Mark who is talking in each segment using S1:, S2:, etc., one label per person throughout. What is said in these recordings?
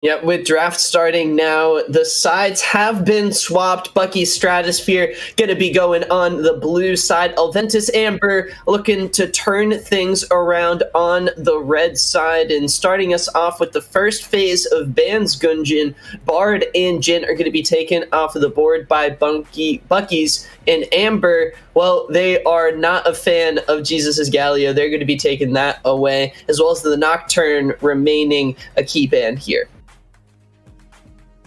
S1: Yeah, with draft starting now, the sides have been swapped. Bucky Stratosphere going to be going on the blue side. Elventus Amber looking to turn things around on the red side. And starting us off with the first phase of Bans Gungeon, Bard and Jin are going to be taken off of the board by Bucky's and Amber. Well, they are not a fan of Jesus' Galio. They're going to be taking that away, as well as the Nocturne remaining a key ban here.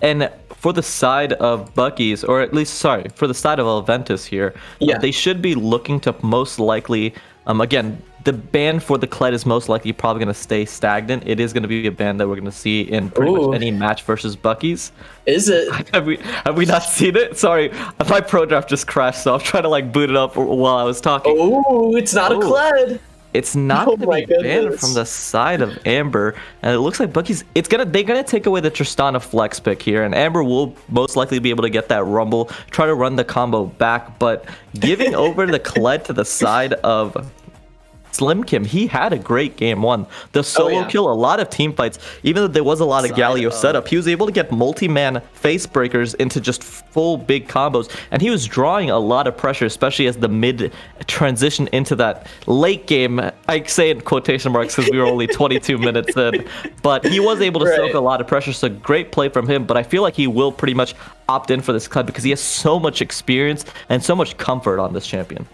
S2: And for the side of Bucky's, or at least, sorry, for the side of Elventus here, they should be looking to most likely, again, the ban for the Kled is most likely probably going to stay stagnant. It is going to be a ban that we're going to see in pretty much any match versus Bucky's.
S1: Is it?
S2: Have we not seen it? Sorry, my pro draft just crashed, so I'm trying to like boot it up while I was talking.
S1: Oh, it's not a Kled.
S2: It's not going to be banned from the side of Amber, and it looks like Bucky's. They're gonna take away the Tristana flex pick here, and Amber will most likely be able to get that Rumble, try to run the combo back, but giving over the Kled to the side of Slim Kim, he had a great game one. The solo kill, a lot of team fights, even though there was a lot of Galio setup, he was able to get multi-man face breakers into just full big combos, and he was drawing a lot of pressure, especially as the mid transition into that late game. I say in quotation marks because we were only 22 minutes in, but he was able to soak a lot of pressure, so great play from him, but I feel like he will pretty much opt in for this club because he has so much experience and so much comfort on this champion.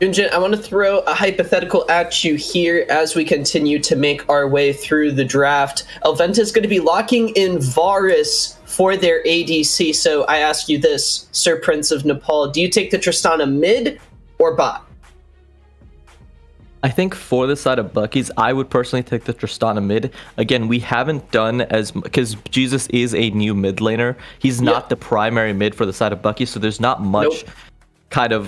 S1: Gungeon, I want to throw a hypothetical at you here as we continue to make our way through the draft. Elventus is going to be locking in Varus for their ADC, so I ask you this, Sir Prince of Nepal, do you take the Tristana mid or bot?
S2: I think for the side of Bucky's, I would personally take the Tristana mid. Again, we haven't done as, because Jesus is a new mid laner. He's not the primary mid for the side of Bucky, so there's not much kind of,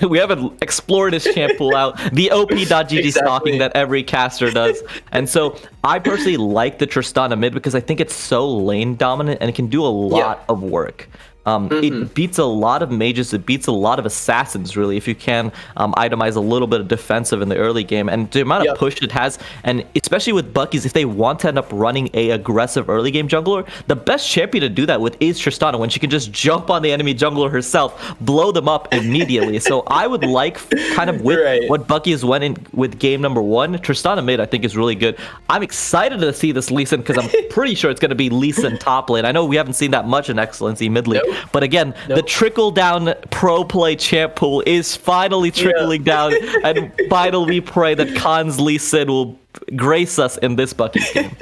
S2: we haven't explored his champ pool out, the op.gg stalking that every caster does. And so I personally like the Tristana mid because I think it's so lane dominant and it can do a lot of work. It beats a lot of mages, it beats a lot of assassins, really, if you can itemize a little bit of defensive in the early game. And the amount of push it has, and especially with Bucky's, if they want to end up running a aggressive early game jungler, the best champion to do that with is Tristana, when she can just jump on the enemy jungler herself, blow them up immediately. So I would like, kind of with what Bucky's went in with game number one, Tristana mid, I think, is really good. I'm excited to see this Lee Sin because I'm pretty sure it's going to be Lee Sin top lane. I know we haven't seen that much in XLNC mid lane. But again, the trickle-down pro play champ pool is finally trickling down, and finally we pray that Khan's Lee Sin will grace us in this Bucky's game.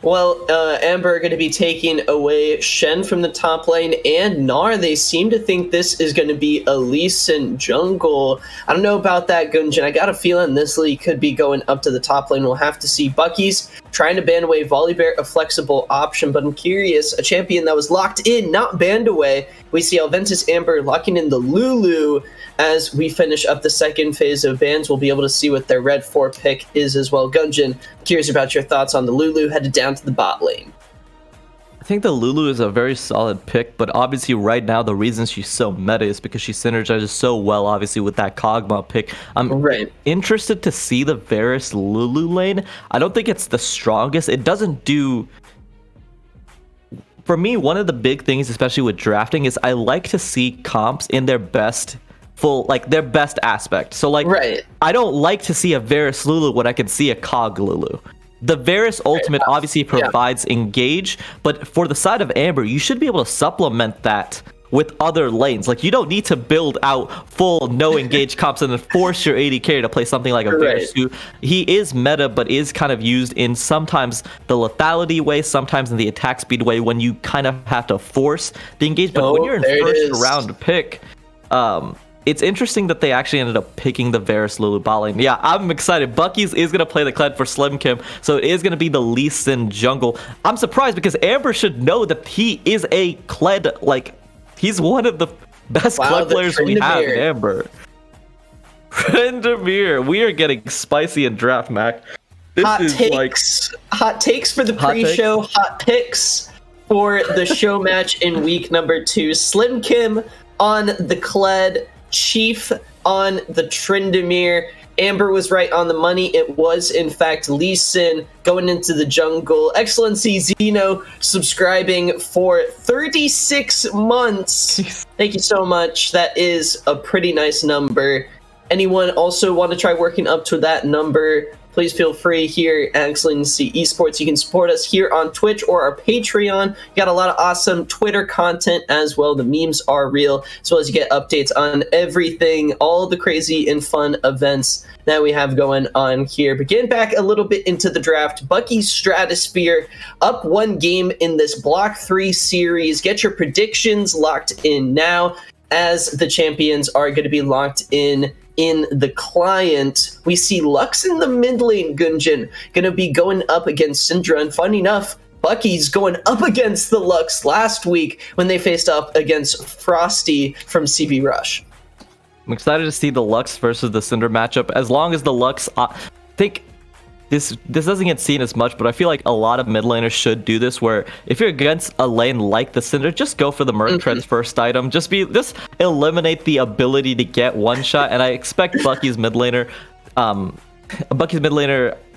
S1: Well, Amber are going to be taking away Shen from the top lane, and Gnar, they seem to think this is going to be a Lee Sin jungle. I don't know about that, Gungeon. I got a feeling this league could be going up to the top lane. We'll have to see. Bucky's trying to ban away Volibear, a flexible option, but I'm curious, a champion that was locked in, not banned away. We see Elventus Amber locking in the Lulu. As we finish up the second phase of bans, we'll be able to see what their red 4 pick is as well. Gungeon, curious about your thoughts on the Lulu headed down to the bot lane.
S2: I think the Lulu is a very solid pick, but obviously right now the reason she's so meta is because she synergizes so well, obviously, with that Kog'Maw pick. I'm interested to see the Varus Lulu lane. I don't think it's the strongest. It doesn't do... For me, one of the big things, especially with drafting, is I like to see comps in their best... their best aspect. So I don't like to see a Varus Lulu when I can see a Cog Lulu. The Varus ultimate obviously provides engage, but for the side of Amber, you should be able to supplement that with other lanes. Like, you don't need to build out full no engage comps and then force your AD carry to play something like a Varus, who he is meta, but is kind of used in sometimes the lethality way, sometimes in the attack speed way, when you kind of have to force the engage. But when you're in first round pick, it's interesting that they actually ended up picking the Varus Lulu bot lane. Yeah, I'm excited. Bucky's is going to play the Kled for Slim Kim, so it is going to be the Lee Sin jungle. I'm surprised because Amber should know that he is a Kled, he's one of the best Kled players we have in Amber. Trindamere, we are getting spicy in draft, Mac.
S1: Hot takes for the pre-show, hot picks for the show match in week number 2. Slim Kim on the Kled, Chief on the Trindamere. Amber was right on the money. It was, in fact, Lee Sin going into the jungle. XLNC Zeno subscribing for 36 months.
S2: Jeez.
S1: Thank you so much. That is a pretty nice number. Anyone also want to try working up to that number? Please feel free here at XLNC Esports. You can support us here on Twitch or our Patreon. We got a lot of awesome Twitter content as well. The memes are real, as well as you get updates on everything, all the crazy and fun events that we have going on here. But getting back a little bit into the draft, Bucky's Stratosphere up 1 game in this Block 3 series. Get your predictions locked in now, as the champions are going to be locked in the client. We see Lux in the mid lane, Gunjan, going to be going up against Syndra. And funny enough, Bucky's going up against the Lux last week when they faced up against Frosty from CB Rush.
S2: I'm excited to see the Lux versus the Syndra matchup. As long as the Lux, I think this doesn't get seen as much, but I feel like a lot of mid laners should do this, where if you're against a lane like the Syndra, just go for the Merc Tread's first item. Just eliminate the ability to get one shot. And I expect Bucky's mid laner,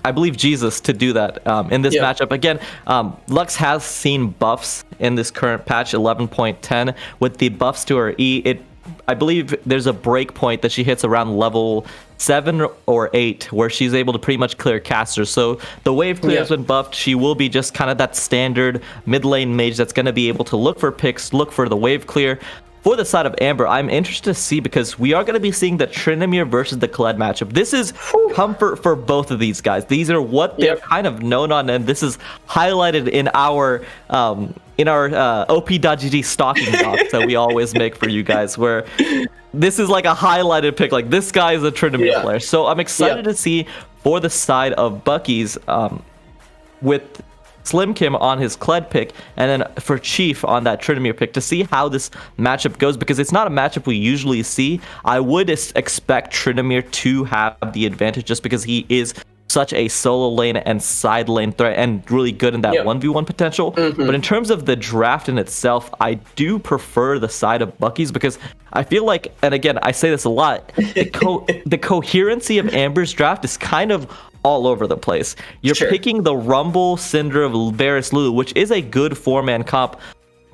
S2: I believe Jesus, to do that in this matchup. Again, Lux has seen buffs in this current patch 11.10 with the buffs to her E. I believe there's a break point that she hits around level 7 or 8 where she's able to pretty much clear casters. So the wave clear has been buffed. She will be just kind of that standard mid lane mage that's going to be able to look for picks, look for the wave clear. For the side of Amber, I'm interested to see, because we are going to be seeing the Tryndamere versus the Kled matchup. This is comfort for both of these guys. These are what they're kind of known on, and this is highlighted in our op.gg stocking box that we always make for you guys, where this is like a highlighted pick. Like, this guy is a Tryndamere player. So I'm excited to see for the side of Bucky's with Slim Kim on his Kled pick, and then for Chief on that Tryndamere pick, to see how this matchup goes, because it's not a matchup we usually see. I would expect Tryndamere to have the advantage just because he is such a solo lane and side lane threat and really good in that 1v1 potential. But in terms of the draft in itself, I do prefer the side of Bucky's, because I feel like, and again, I say this a lot, the coherency of Amber's draft is kind of all over the place. You're picking the Rumble, Syndra, Varus, Lulu, which is a good 4-man comp,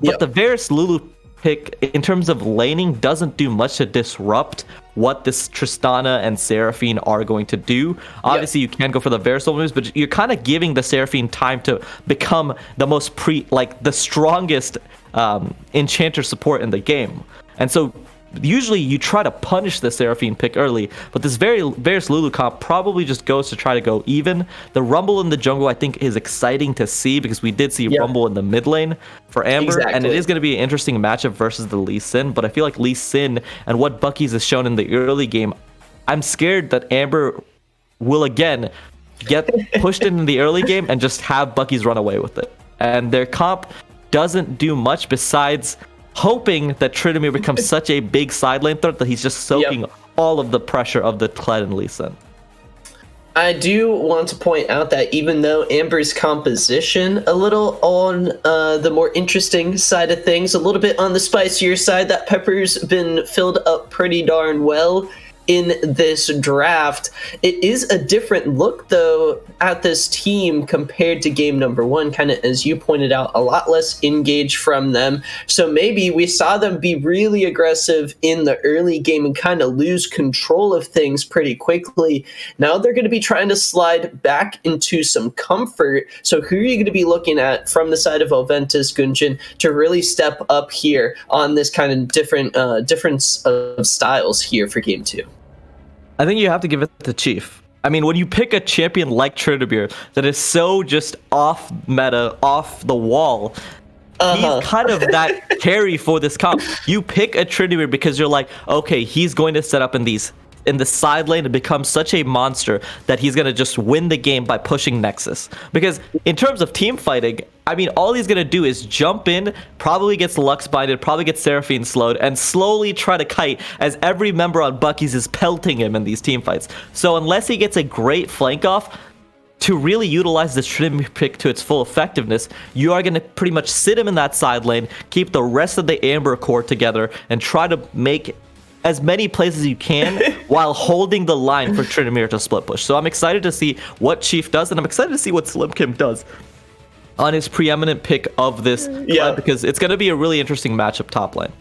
S2: but the Varus Lulu pick in terms of laning doesn't do much to disrupt what this Tristana and Seraphine are going to do. Obviously, you can go for the Varus moves, but you're kind of giving the Seraphine time to become the most the strongest enchanter support in the game. And so usually you try to punish the Seraphine pick early, but this Varus Lulu comp probably just goes to try to go even. The Rumble in the jungle, I think, is exciting to see, because we did see Rumble in the mid lane for Amber, and it is going to be an interesting matchup versus the Lee Sin. But I feel like Lee Sin and what Bucky's has shown in the early game, I'm scared that Amber will again get pushed in the early game and just have Bucky's run away with it. And their comp doesn't do much besides hoping that Tryndamere becomes such a big side lane threat that he's just soaking all of the pressure of the Kled and Lee Sin.
S1: I do want to point out that even though Amber's composition a little on the more interesting side of things, a little bit on the spicier side, that pepper's been filled up pretty darn well in this draft. It is a different look, though, at this team compared to game number 1, kind of, as you pointed out, a lot less engaged from them. So maybe we saw them be really aggressive in the early game and kind of lose control of things pretty quickly. Now they're going to be trying to slide back into some comfort. So who are you going to be looking at from the side of Elventus, Gunjan, to really step up here on this kind of difference of styles here for game 2?
S2: I think you have to give it to Chief. I mean, when you pick a champion like Tryndamere that is so just off meta, off the wall, he's kind of that carry for this comp. You pick a Tryndamere because you're like, okay, he's going to set up in the side lane and become such a monster that he's going to just win the game by pushing Nexus. Because in terms of team fighting, I mean, all he's going to do is jump in, probably gets Lux binded, probably gets Seraphine slowed, and slowly try to kite as every member on Bucky's is pelting him in these team fights. So unless he gets a great flank off to really utilize this Tryndamere pick to its full effectiveness, you are going to pretty much sit him in that side lane, keep the rest of the Amber core together, and try to make as many plays as you can while holding the line for Tryndamere to split push. So I'm excited to see what Chief does, and I'm excited to see what Slim Kim does on his preeminent pick of this because it's going to be a really interesting matchup top lane.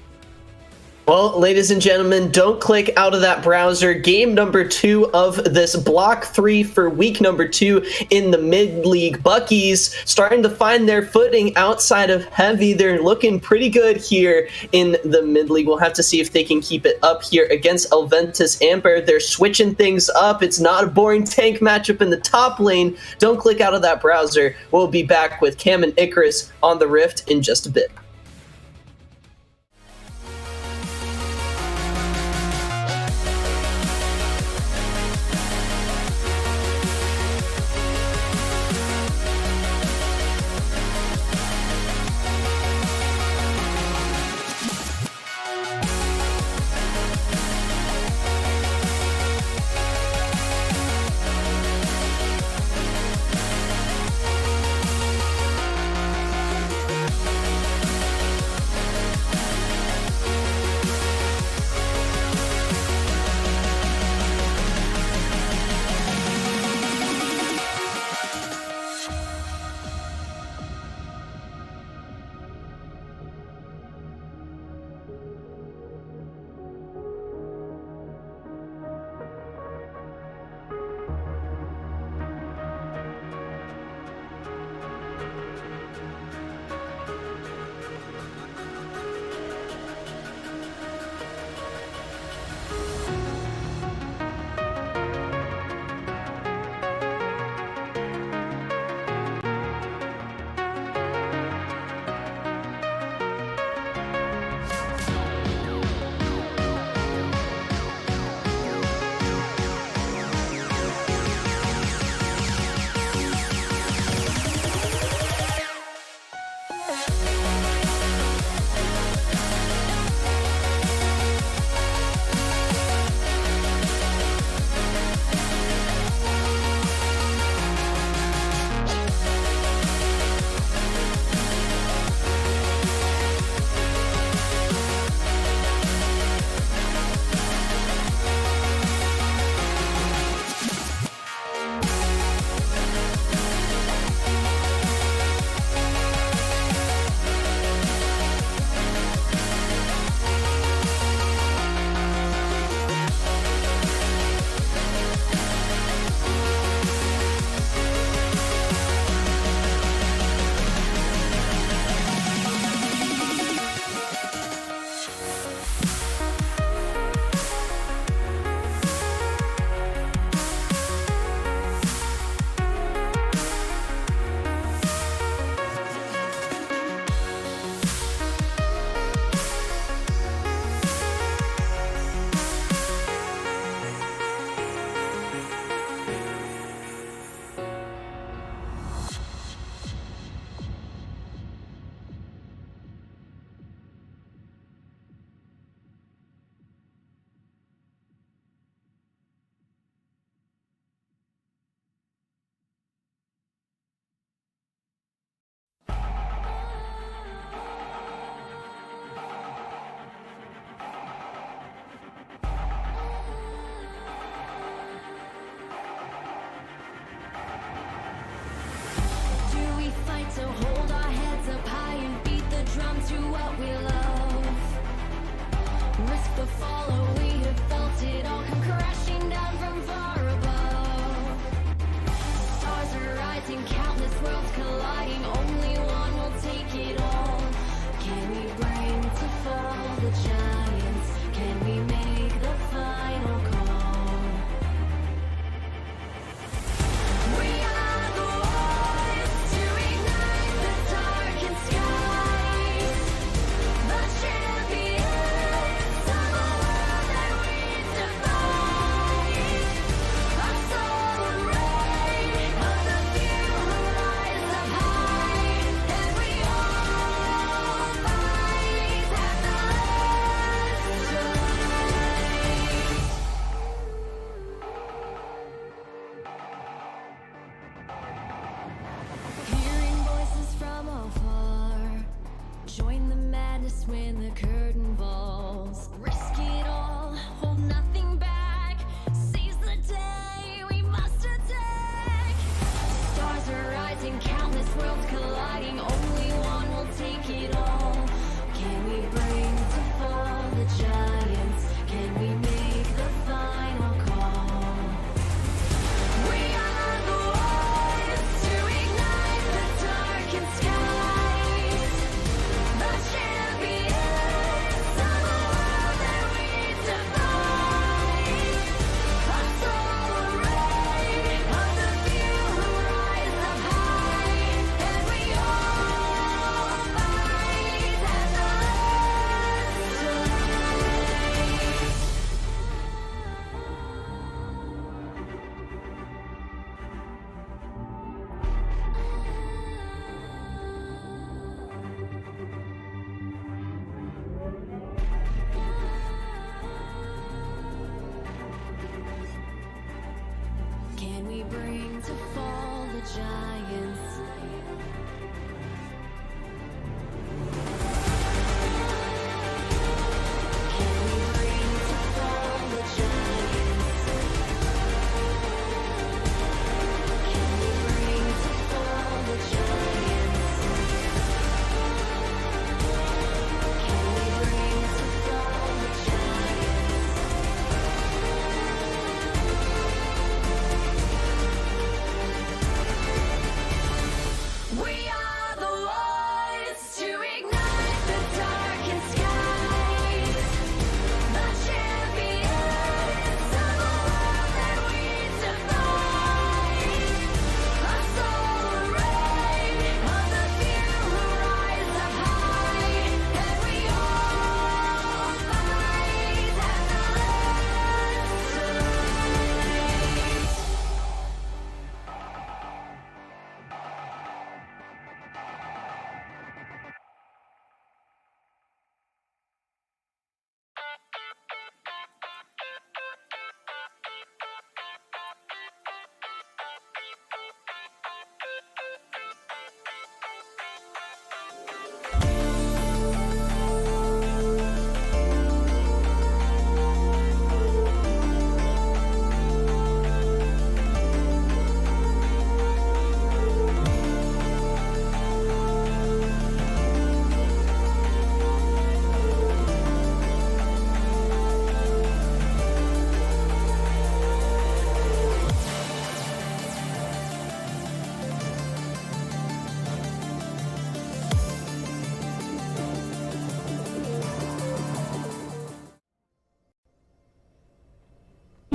S1: Well, ladies and gentlemen, don't click out of that browser. Game number 2 of this block 3 for week number 2 in the mid-league. Bucky's starting to find their footing outside of heavy. They're looking pretty good here in the mid-league. We'll have to see if they can keep it up here against Elventus Amber. They're switching things up. It's not a boring tank matchup in the top lane. Don't click out of that browser. We'll be back with Cam and Icarus on the Rift in just a bit.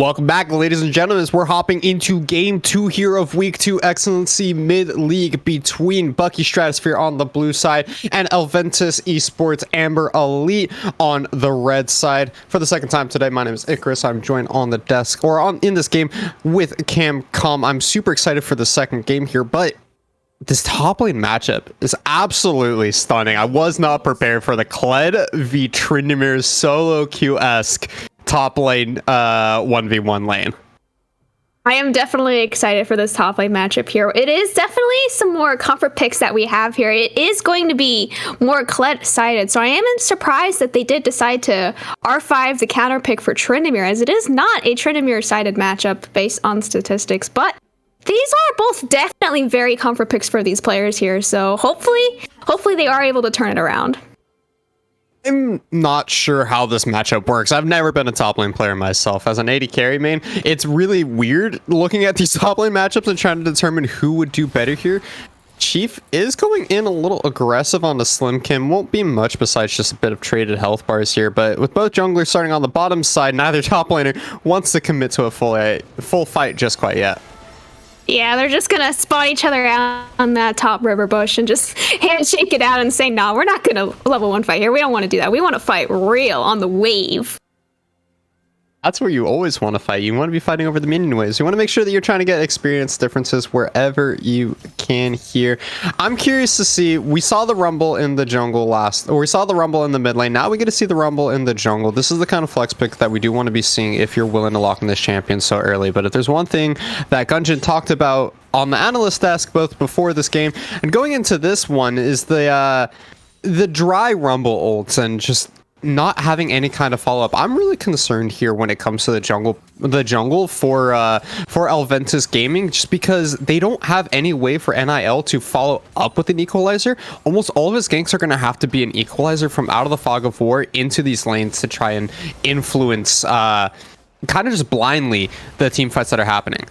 S3: Welcome back, ladies and gentlemen. We're hopping into game 2 here of week 2 XLNC mid-league between Bucky Stratosphere on the blue side and Elventus Esports Amber Elite on the red side. For the second time today, my name is Icarus. I'm joined on the desk in this game with Cam Com. I'm super excited for the second game here, but this top lane matchup is absolutely stunning. I was not prepared for the Kled v Tryndamere solo queue-esque top lane 1v1 lane.
S4: I am definitely excited for this top lane matchup here. It is definitely some more comfort picks that we have here. It is going to be more Kled sided, so I am surprised that they did decide to R5 the counter pick for Tryndamere, as it is not a Tryndamere sided matchup based on statistics, but these are both definitely very comfort picks for these players here, so hopefully they are able to turn it around.
S3: I'm not sure how this matchup works. I've never been a top lane player myself. As an AD carry main, it's really weird looking at these top lane matchups and trying to determine who would do better here. Chief is going in a little aggressive on the Slim Kim. Won't be much besides just a bit of traded health bars here, but with both junglers starting on the bottom side, neither top laner wants to commit to a full fight just quite yet.
S4: Yeah, they're just gonna spot each other out on that top river bush and just handshake it out and say, "No, we're not gonna level 1 fight here. We don't want to do that. We want to fight real on the wave."
S3: That's where you always want to fight. You want to be fighting over the minion waves. You want to make sure that you're trying to get experience differences wherever you can here. I'm curious to see, we saw the rumble in the jungle we saw the rumble in the mid lane. Now we get to see the rumble in the jungle. This is the kind of flex pick that we do want to be seeing if you're willing to lock in this champion so early. But if there's one thing that Gungeon talked about on the analyst desk both before this game and going into this one is the dry rumble ults and just not having any kind of follow-up. I'm really concerned here when it comes to the jungle for Elventus Gaming, just because they don't have any way for NIL to follow up with an equalizer. Almost all of his ganks are going to have to be an equalizer from out of the fog of war into these lanes to try and influence kind of just blindly the team fights that are happening.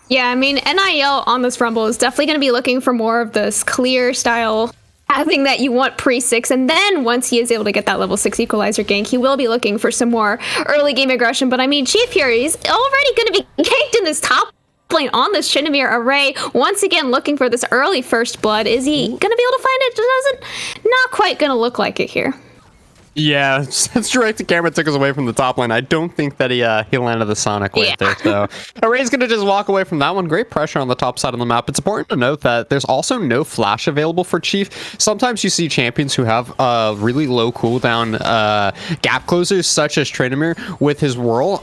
S4: Yeah, I mean, NIL on this rumble is definitely going to be looking for more of this clear style having that you want pre-6, and then once he is able to get that level 6 equalizer gank, he will be looking for some more early game aggression. But I mean, Chief here, he's already going to be ganked in this top lane on this Tryndamere array, once again looking for this early first blood. Is he going to be able to find it? It doesn't, not quite going to look like it here.
S3: Yeah, since direct to camera took us away from the top lane, I don't think that he landed the Sonic right there. So Array's gonna just walk away from that one. Great pressure on the top side of the map. It's important to note that there's also no flash available for Chief. Sometimes you see champions who have really low cooldown gap closers, such as Tryndamere with his whirl.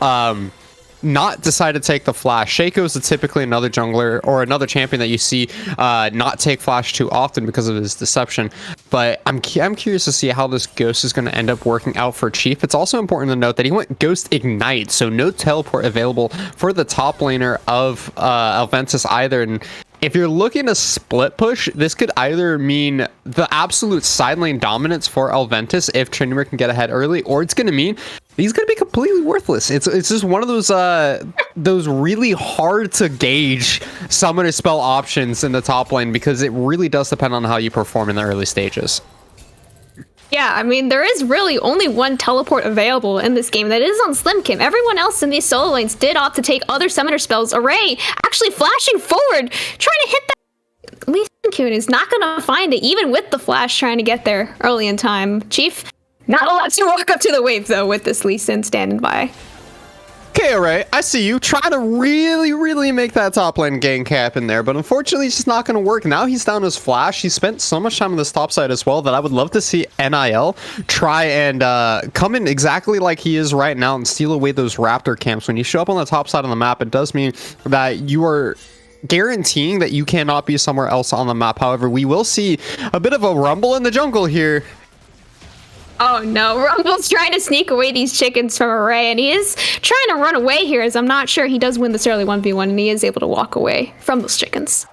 S3: Not decide to take the flash. Shaco is typically another jungler or another champion that you see not take flash too often because of his deception. But I'm curious to see how this Ghost is going to end up working out for Chief. It's also important to note that he went Ghost Ignite, so no teleport available for the top laner of Elventus either. And if you're looking to split push, this could either mean the absolute side lane dominance for Elventus if Tryndamere can get ahead early, or it's going to mean he's going to be completely worthless. It's just one of those really hard to gauge summoner spell options in the top lane, because it really does depend on how you perform in the early stages.
S4: Yeah, I mean, there is really only one teleport available in this game. That is on Slim Kim. Everyone else in these solo lanes did opt to take other summoner spells. Array actually flashing forward, trying to hit that. Lee Kun is not going to find it, even with the flash trying to get there early in time. Chief, not allowed to walk up to the wave, though, with this Lee Sin standing by.
S3: Okay, Array, I see you trying to really make that top lane gank happen there, but unfortunately it's just not going to work. Now he's down his flash. He spent so much time on this top side as well that I would love to see NIL try and come in exactly like he is right now and steal away those raptor camps. When you show up on the top side of the map, it does mean that you are guaranteeing that you cannot be somewhere else on the map. However, we will see a bit of a rumble in the jungle here.
S4: Oh no, Rumble's trying to sneak away these chickens from Array, and he is trying to run away here, as I'm not sure he does win this early 1v1, and he is able to walk away from those chickens.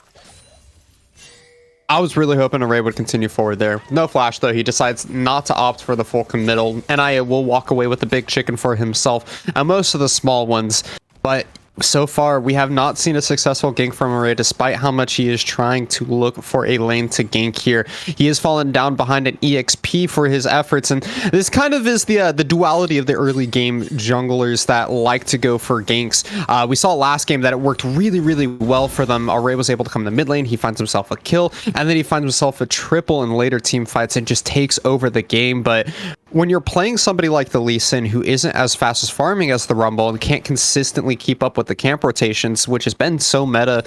S3: I was really hoping Array would continue forward there. No flash, though. He decides not to opt for the full committal, and I will walk away with the big chicken for himself, and most of the small ones. But so far, we have not seen a successful gank from Array, despite how much he is trying to look for a lane to gank here. He has fallen down behind an EXP for his efforts, and this kind of is the duality of the early game junglers that like to go for ganks. We saw last game that it worked really, really well for them. Array was able to come to mid lane, he finds himself a kill, and then he finds himself a triple in later team fights and just takes over the game. But when you're playing somebody like the Lee Sin, who isn't as fast as farming as the Rumble and can't consistently keep up with the camp rotations, which has been so meta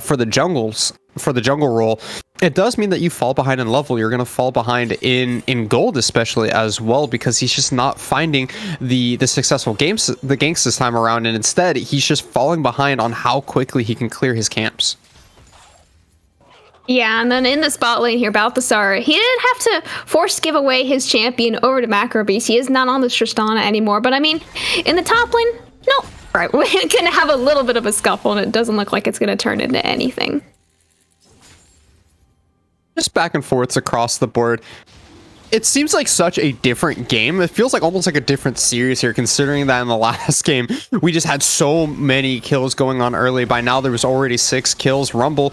S3: for the jungle role, it does mean that you fall behind in level. You're going to fall behind in gold, especially as well, because he's just not finding the successful games, the ganks this time around, and instead he's just falling behind on how quickly he can clear his camps.
S4: Yeah, and then in the spot lane here, Balthasar, he didn't have to force give away his champion over to Macro Beast. He is not on the Tristana anymore, but I mean, in the top lane, no. Right, we're gonna have a little bit of a scuffle, and it doesn't look like it's gonna turn into anything.
S3: Just back and forths across the board. It seems like such a different game. It feels like almost like a different series here, considering that in the last game, we just had so many kills going on early. By now, there was already 6 kills. Rumble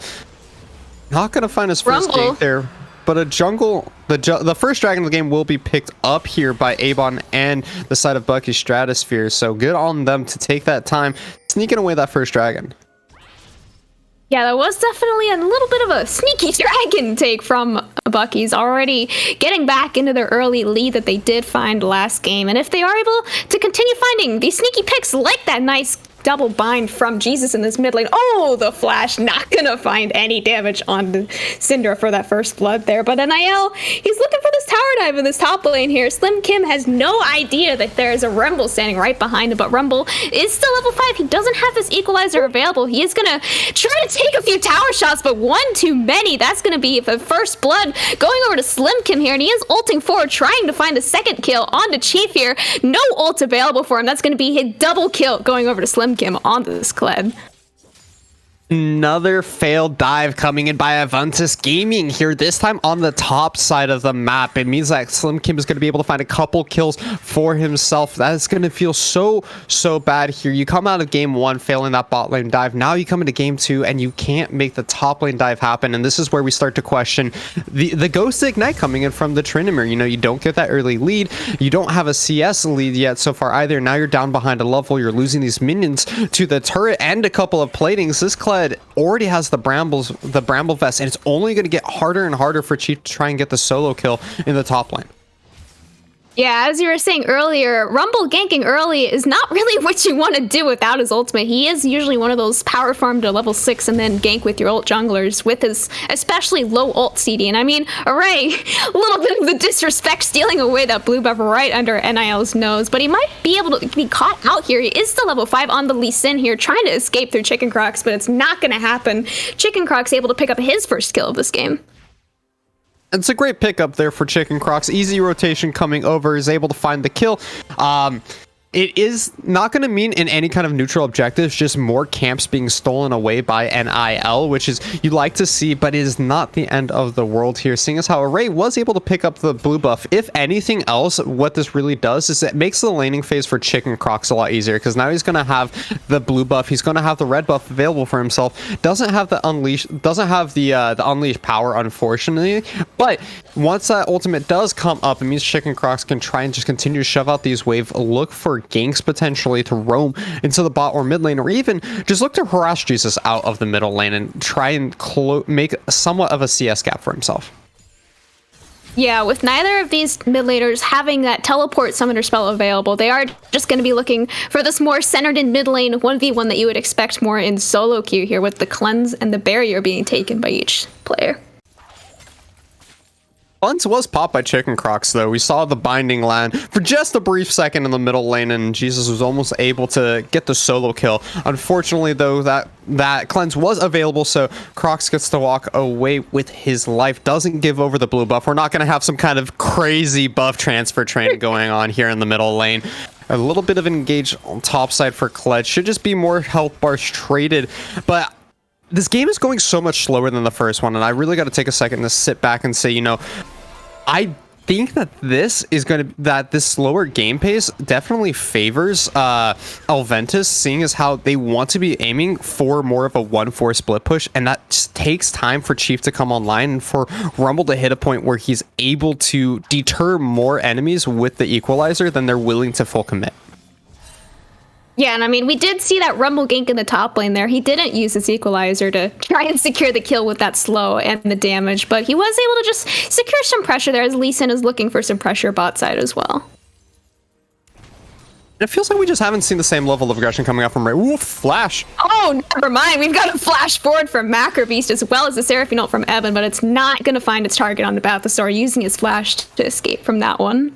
S3: not gonna find his first gank there, but a jungle, the first dragon of the game will be picked up here by Avon and the side of Bucky Stratosphere. So good on them to take that time, sneaking away that first dragon.
S4: Yeah, that was definitely a little bit of a sneaky dragon take from Bucky's, already getting back into their early lead that they did find last game. And if they are able to continue finding these sneaky picks like that nice double bind from Jesus in this mid lane. Oh, the flash, not gonna find any damage on the Syndra for that first blood there. But NIL, he's looking for this tower dive in this top lane here. Slim Kim has no idea that there is a Rumble standing right behind him, but Rumble is still level 5. He doesn't have this equalizer available. He is gonna try to take a few tower shots, but one too many. That's gonna be the first blood going over to Slim Kim here, and he is ulting forward, trying to find the second kill onto Chief here. No ult available for him. That's gonna be his double kill going over to Slim Kim on this Kled.
S3: Another failed dive coming in by Elventus Gaming here, this time on the top side of the map. It means that Slim Kim is going to be able to find a couple kills for himself. That is going to feel so bad here. You come out of game 1 failing that bot lane dive. Now you come into game 2 and you can't make the top lane dive happen. And this is where we start to question the Ghost Ignite coming in from the Tryndamere. You know, you don't get that early lead. You don't have a CS lead yet so far either. Now you're down behind a level. You're losing these minions to the turret and a couple of platings. This Kled already has the bramble vest, and it's only going to get harder and harder for Chief to try and get the solo kill in the top lane.
S4: Yeah, as you were saying earlier, Rumble ganking early is not really what you want to do without his ultimate. He is usually one of those power farm to level 6 and then gank with your ult junglers with his especially low ult CD. And I mean, Array, a little bit of the disrespect, stealing away that blue buff right under NIL's nose, but he might be able to be caught out here. He is still level 5 on the Lee Sin here, trying to escape through Chicken Crocs, but it's not going to happen. Chicken Croc's able to pick up his first kill of this game.
S3: It's a great pickup there for Chicken Crocs. Easy rotation coming over, is able to find the kill. It is not going to mean in any kind of neutral objectives, just more camps being stolen away by NIL, which is you like to see, but it is not the end of the world here, seeing as how Array was able to pick up the blue buff. If anything else, what this really does is it makes the laning phase for Chicken Crocs a lot easier, because now he's going to have the blue buff, he's going to have the red buff available for himself, doesn't have the unleash power, unfortunately, but once that ultimate does come up, it means Chicken Crocs can try and just continue to shove out these waves, look for ganks potentially to roam into the bot or mid lane, or even just look to harass Jesus out of the middle lane and try and make somewhat of a CS gap for himself.
S4: Yeah, with neither of these mid laners having that teleport summoner spell available, they are just going to be looking for this more centered in mid lane 1v1 that you would expect more in solo queue here, with the cleanse and the barrier being taken by each player.
S3: Cleanse was popped by Chicken Crocs, though. We saw the binding land for just a brief second in the middle lane, and Jesus was almost able to get the solo kill. Unfortunately, though, that cleanse was available, so Crocs gets to walk away with his life. Doesn't give over the blue buff. We're not going to have some kind of crazy buff transfer train going on here in the middle lane. A little bit of engage on top side for Kled. Should just be more health bars traded, but this game is going so much slower than the first one, and I really got to take a second to sit back and say, you know, I think that this slower game pace definitely favors Elventus, seeing as how they want to be aiming for more of a 1-4 split push, and that just takes time for Chief to come online and for Rumble to hit a point where he's able to deter more enemies with the equalizer than they're willing to full commit.
S4: Yeah, and I mean, we did see that Rumble gank in the top lane there. He didn't use his equalizer to try and secure the kill with that slow and the damage, but he was able to just secure some pressure there as Lee Sin is looking for some pressure bot side as well.
S3: It feels like we just haven't seen the same level of aggression coming out from Ray. Ooh, flash!
S4: Oh, never mind. We've got a flash forward from Macro Beast as well as the Seraphine ult from Evan, but it's not going to find its target on the Balthasar, using his flash to escape from that one.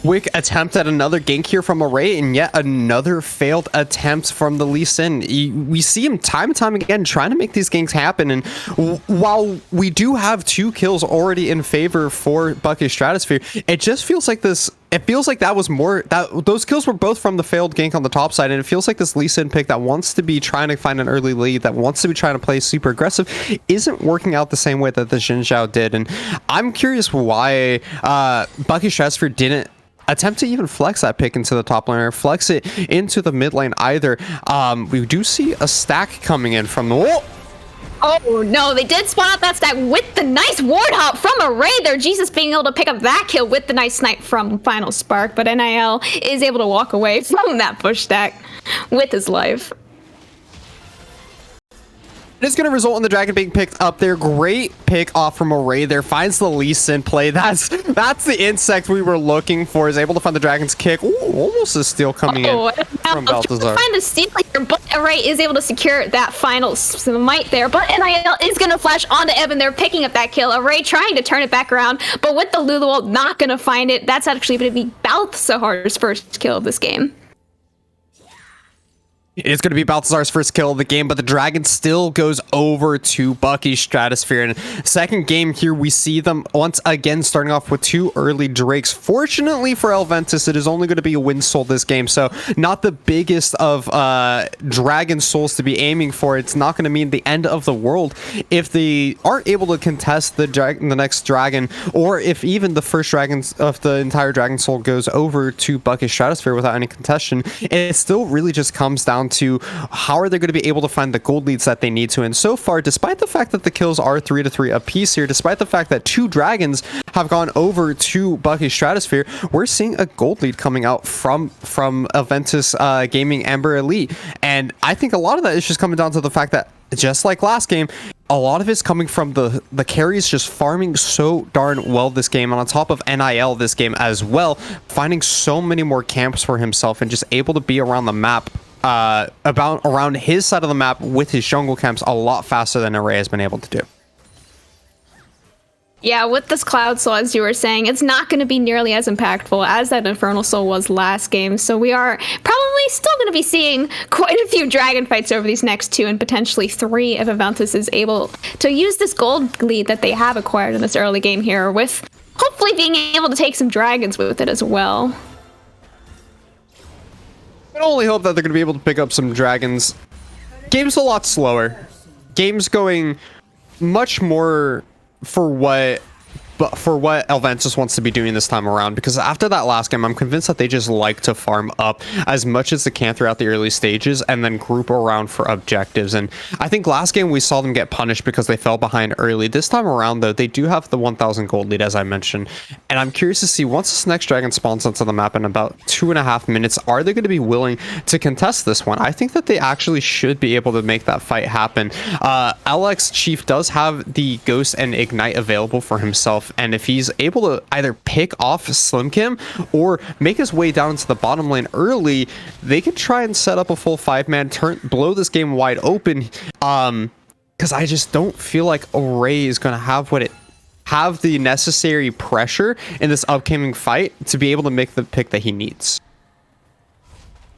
S3: Quick attempt at another gank here from Array, and yet another failed attempt from the Lee Sin. We see him time and time again trying to make these ganks happen, and while we do have 2 kills already in favor for Bucky Stratosphere, it just feels like this. It feels like that was more that those kills were both from the failed gank on the top side, and it feels like this Lee Sin pick that wants to be trying to find an early lead, that wants to be trying to play super aggressive, isn't working out the same way that the Xin Zhao did. And I'm curious why Bucky Stratosphere didn't attempt to even flex that pick into the top lane or flex it into the mid lane either. We do see a stack coming in from the wall.
S4: Oh no, they did spawn out that stack with the nice ward hop from Array there. Jesus being able to pick up that kill with the nice snipe from Final Spark, but NIL is able to walk away from that push stack with his life.
S3: It is going to result in the dragon being picked up there. Great pick off from Array there. Finds the Lee Sin play. That's the insect we were looking for. Is able to find the dragon's kick. Ooh, almost a steal coming in from Balthazar.
S4: Find the steal here, but Array is able to secure that final smite there. But NIL is going to flash onto Evan there, picking up that kill. Array trying to turn it back around, but with the Lulu ult, not going to find it. That's actually going to be Balthazar's first kill of this game.
S3: It's going to be Balthazar's first kill of the game, but the dragon still goes over to Bucky Stratosphere. And second game here, we see them once again starting off with 2 early Drakes. Fortunately for Elventus, it is only going to be a win soul this game, so not the biggest of dragon souls to be aiming for. It's not going to mean the end of the world if they aren't able to contest the next dragon, or if even the first dragon of the entire dragon soul goes over to Bucky Stratosphere without any contestation. It still really just comes down to how are they going to be able to find the gold leads that they need to. And so far, despite the fact that the kills are 3-3 apiece here, despite the fact that 2 dragons have gone over to Bucky Stratosphere, we're seeing a gold lead coming out from Elventus Gaming Amber Elite. And I think a lot of that is just coming down to the fact that, just like last game, a lot of it's coming from the carries just farming so darn well this game, and on top of NIL this game as well, finding so many more camps for himself and just able to be around the map, around his side of the map with his jungle camps a lot faster than Array has been able to do.
S4: Yeah, with this Cloud Soul, as you were saying, it's not going to be nearly as impactful as that Infernal Soul was last game. So we are probably still going to be seeing quite a few dragon fights over these next 2 and potentially 3 if Elventus is able to use this gold lead that they have acquired in this early game here, with hopefully being able to take some dragons with it as well.
S3: I can only hope that they're going to be able to pick up some dragons. Game's a lot slower. Game's going much more for what Elventus wants to be doing this time around, because after that last game, I'm convinced that they just like to farm up as much as they can throughout the early stages and then group around for objectives. And I think last game we saw them get punished because they fell behind early. This time around, though, they do have the 1,000 gold lead, as I mentioned, and I'm curious to see, once this next dragon spawns onto the map in about 2.5 minutes, are they going to be willing to contest this one? I think that they actually should be able to make that fight happen. LX Chief does have the Ghost and Ignite available for himself, and if he's able to either pick off Slim Kim or make his way down into the bottom lane early, they could try and set up a full 5-man turn, blow this game wide open, because I just don't feel like Array is going to have the necessary pressure in this upcoming fight to be able to make the pick that he needs.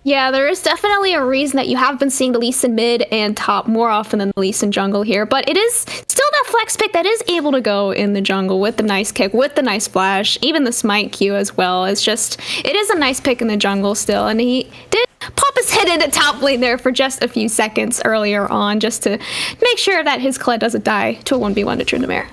S4: Yeah, there is definitely a reason that you have been seeing the Lee Sin mid and top more often than the Lee Sin jungle here, but it is still that flex pick that is able to go in the jungle with the nice kick, with the nice flash, even the smite Q as well. It's just, it is a nice pick in the jungle still, and he did pop his head into top lane there for just a few seconds earlier on, just to make sure that his Kled doesn't die to a 1v1 to Tryndamere.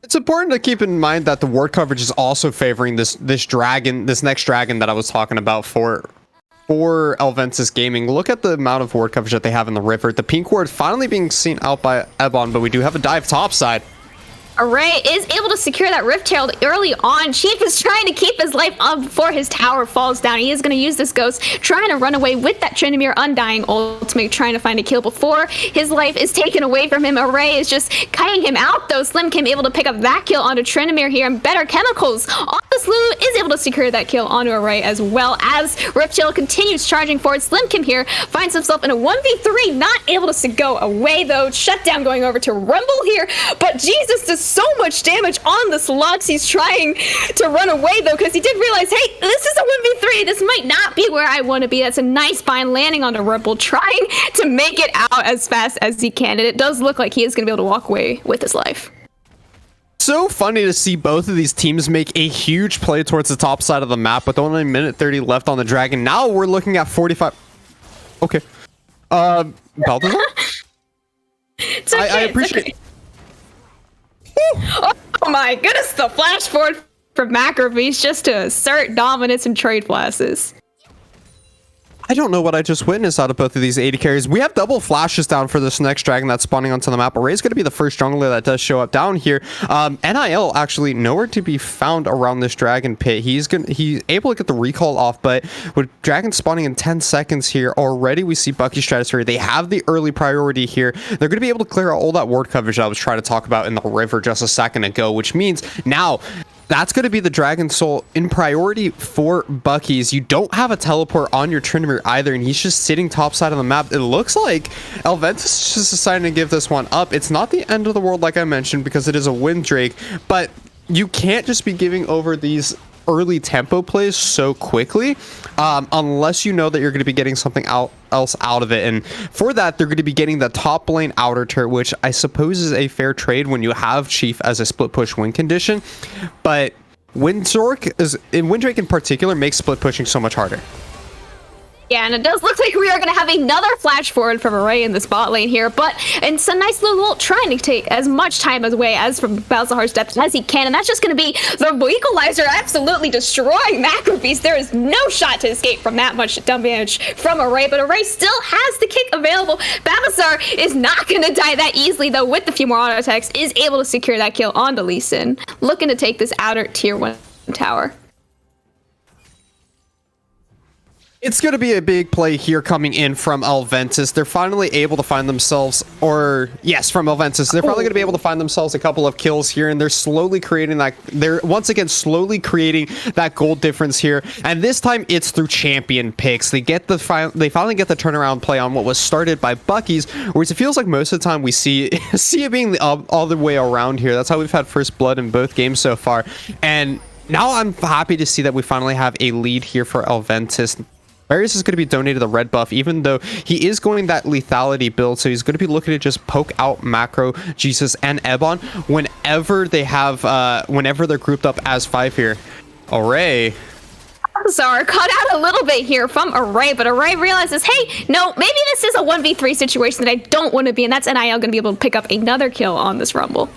S3: It's important to keep in mind that the ward coverage is also favoring this next dragon that I was talking about for Elventus Gaming. Look at the amount of ward coverage that they have in the river. The pink ward finally being seen out by Ebon, but we do have a dive topside.
S4: Array is able to secure that Rift Herald early on. Chief is trying to keep his life up before his tower falls down. He is going to use this Ghost, trying to run away with that Tryndamere Undying ultimate, trying to find a kill before his life is taken away from him. Array is just cutting him out, though. Slim Kim able to pick up that kill onto Tryndamere here, and Better Chemicals on this Lulu is able to secure that kill onto Array, as well as Rift Herald continues charging forward. Slim Kim here finds himself in a 1v3, not able to go away, though. Shutdown going over to Rumble here, but Jesus does so much damage on the slugs. He's trying to run away, though, because he did realize, hey, this is a 1v3. This might not be where I want to be. That's a nice bind landing onto Rumble, trying to make it out as fast as he can, and it does look like he is going to be able to walk away with his life.
S3: So funny to see both of these teams make a huge play towards the top side of the map with only a minute 30 left on the Dragon. Now we're looking at 45. Okay. Balthazar?
S4: It's okay,
S3: I appreciate
S4: it. Oh my goodness, the flash forward from Macrobeast just to assert dominance and trade flashes.
S3: I don't know what I just witnessed out of both of these 80 carries. We have double flashes down for this next dragon that's spawning onto the map. Array's going to be the first jungler that does show up down here. NIL actually nowhere to be found around this dragon pit. He's able to get the recall off, but with dragon spawning in 10 seconds here, already we see Bucky Stratosphere. They have the early priority here. They're going to be able to clear out all that ward coverage I was trying to talk about in the river just a second ago, which means now that's going to be the Dragon Soul in priority for Bucky's. You don't have a teleport on your Tryndamere either, and he's just sitting top side of the map. It looks like Elventus is just deciding to give this one up. It's not the end of the world, like I mentioned, because it is a Windrake, but you can't just be giving over these early tempo plays so quickly unless you know that you're going to be getting something else out of it, and for that they're going to be getting the top lane outer turret, which I suppose is a fair trade when you have Chief as a split push win condition, but Windrake in particular makes split pushing so much harder.
S4: Yeah, and it does look like we are going to have another flash forward from Array in the spot lane here, but it's a nice little ult trying to take as much time away as from Balzahar's depth as he can, and that's just going to be the equalizer absolutely destroying Macrobeast. There is no shot to escape from that much damage from Array, but Array still has the kick available. Balthazar is not going to die that easily, though, with a few more auto attacks, is able to secure that kill onto Lee Sin, looking to take this outer tier 1 tower.
S3: It's going to be a big play here coming in from Elventus. They're finally able to find themselves, from Elventus. They're finally going to be able to find themselves a couple of kills here, and they're slowly creating that. They're once again slowly creating that gold difference here, and this time it's through champion picks. They finally get the turnaround play on what was started by Bucky's, whereas it feels like most of the time we see it being the other way around here. That's how we've had first blood in both games so far, and now I'm happy to see that we finally have a lead here for Elventus. Marius is going to be donated the red buff, even though he is going that lethality build, so he's going to be looking to just poke out Macro, Jesus, and Ebon whenever they're grouped up as 5 here. Array.
S4: Zara caught out a little bit here from Array, but Array realizes, hey, no, maybe this is a 1v3 situation that I don't want to be in. That's NIL going to be able to pick up another kill on this Rumble.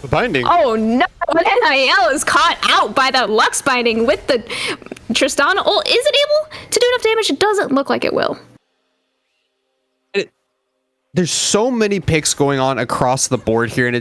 S3: The binding.
S4: Oh no, NIL is caught out by that Lux binding with the Tristana ult. Is it able to do enough damage? It doesn't look like it will.
S3: There's so many picks going on across the board here, and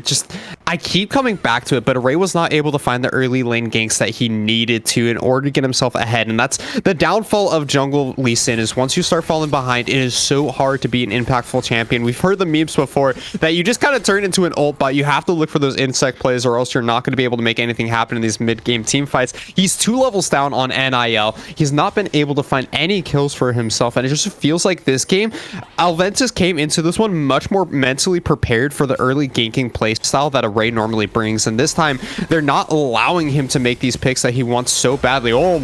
S3: I keep coming back to it, but Array was not able to find the early lane ganks that he needed to in order to get himself ahead, and that's the downfall of jungle Lee Sin, is once you start falling behind, it is so hard to be an impactful champion. We've heard the memes before that you just kind of turn into an ult bot. You have to look for those insect plays, or else you're not going to be able to make anything happen in these mid-game team fights. He's 2 levels down on NIL. He's not been able to find any kills for himself, and it just feels like this game, Elventus came into this one much more mentally prepared for the early ganking playstyle that Array normally brings, and this time they're not allowing him to make these picks that he wants so badly. Oh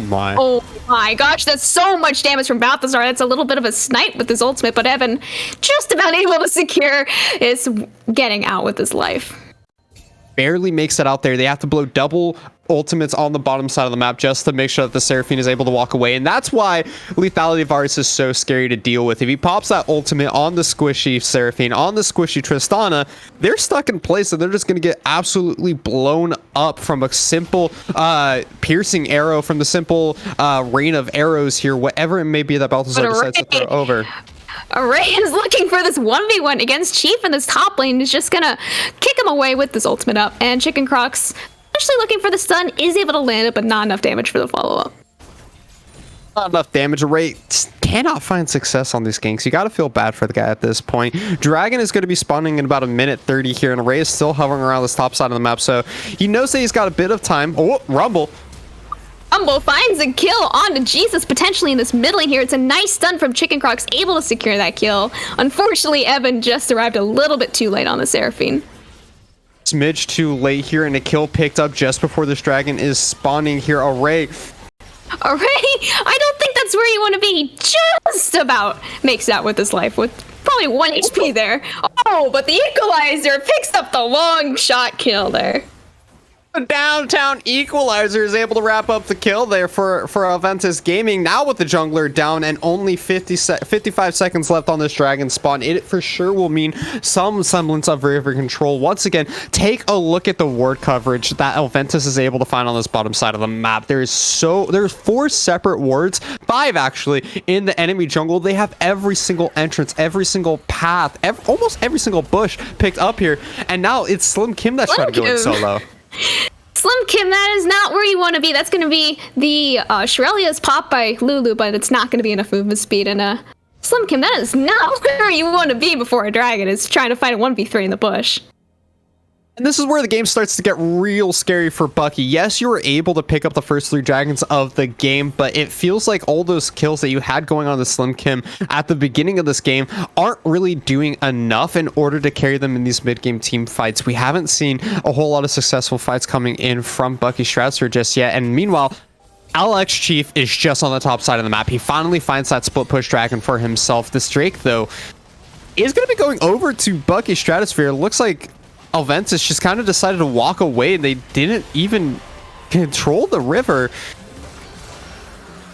S3: my gosh, that's so much damage from Balthazar. That's a little bit of a snipe with his ultimate, but Evan just about able to secure is getting out with his life. barely makes it out there. They have to blow double ultimates on the bottom side of the map just to make sure that the Seraphine is able to walk away. And that's why lethality of Varus is so scary to deal with. If he pops that ultimate on the squishy Seraphine, on the squishy Tristana, they're stuck in place and they're just going to get absolutely blown up from a simple piercing arrow, from the simple rain of arrows here, whatever it may be that Balthazar decides to throw over.
S4: Array is looking for this 1v1 against Chief, and this top lane is just gonna kick him away with this ultimate up. And Chicken Crocs, actually looking for the stun, is able to land it, but not enough damage for the follow-up.
S3: Not enough damage. Array cannot find success on these ganks. You got to feel bad for the guy at this point. Dragon is going to be spawning in about a minute 30 here, and Array is still hovering around this top side of the map, so he knows that he's got a bit of time. Oh, Rumble.
S4: Rumble finds a kill onto Jesus, potentially in this mid lane here. It's a nice stun from Chicken Crocs, able to secure that kill. Unfortunately, Evan just arrived a little bit too late on the Seraphine.
S3: Smidge too late here, and a kill picked up just before this dragon is spawning here. Array,
S4: I don't think that's where you want to be. He just about makes out with his life with probably 1 HP there. Oh, but the Equalizer picks up the long shot kill there.
S3: The downtown Equalizer is able to wrap up the kill there for Elventus Gaming. Now with the jungler down and only 55 seconds left on this dragon spawn, it for sure will mean some semblance of river control. Once again, take a look at the ward coverage that Elventus is able to find on this bottom side of the map. There's 4 separate wards, 5 actually, in the enemy jungle. They have every single entrance, every single path, almost every single bush picked up here. And now it's Slim Kim that's trying to go in solo.
S4: Slim Kim, that is not where you want to be. That's going to be the Shirelia's pop by Lulu, but it's not going to be enough movement speed. And Slim Kim, that is not where you want to be before a dragon is trying to fight a 1v3 in the bush.
S3: And this is where the game starts to get real scary for Bucky. Yes, you were able to pick up the first 3 dragons of the game, but it feels like all those kills that you had going on the Slim Kim at the beginning of this game aren't really doing enough in order to carry them in these mid-game team fights. We haven't seen a whole lot of successful fights coming in from Bucky Stratosphere just yet. And meanwhile, LX Chief is just on the top side of the map. He finally finds that split push dragon for himself. This Drake, though, is going to be going over to Bucky Stratosphere. It looks like Elventus just kind of decided to walk away. They didn't even control the river.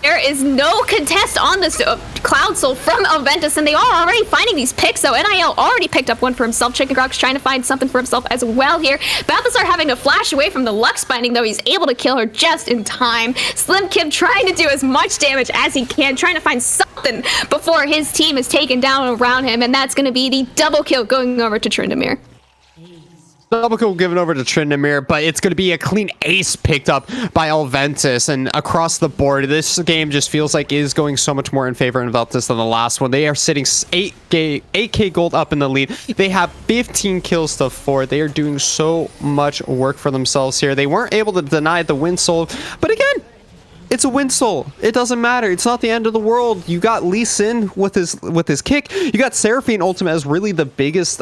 S4: There is no contest on this Cloud Soul from Elventus, and they are already finding these picks. So NIL already picked up one for himself. Chicken Crocs trying to find something for himself as well here. Balthazar having to flash away from the Lux binding, though he's able to kill her just in time. Slim Kim trying to do as much damage as he can, trying to find something before his team is taken down around him, and that's going to be the double kill going over to Tryndamere.
S3: Double kill given over to Tryndamere, but it's going to be a clean ace picked up by Elventus. And across the board, this game just feels like it is going so much more in favor of Elventus than the last one. They are sitting 8k gold up in the lead. They have 15 kills to 4. They are doing so much work for themselves here. They weren't able to deny the win soul, but again, it's a win soul. It doesn't matter. It's not the end of the world. You got Lee Sin with his kick. You got Seraphine ultimate as really the biggest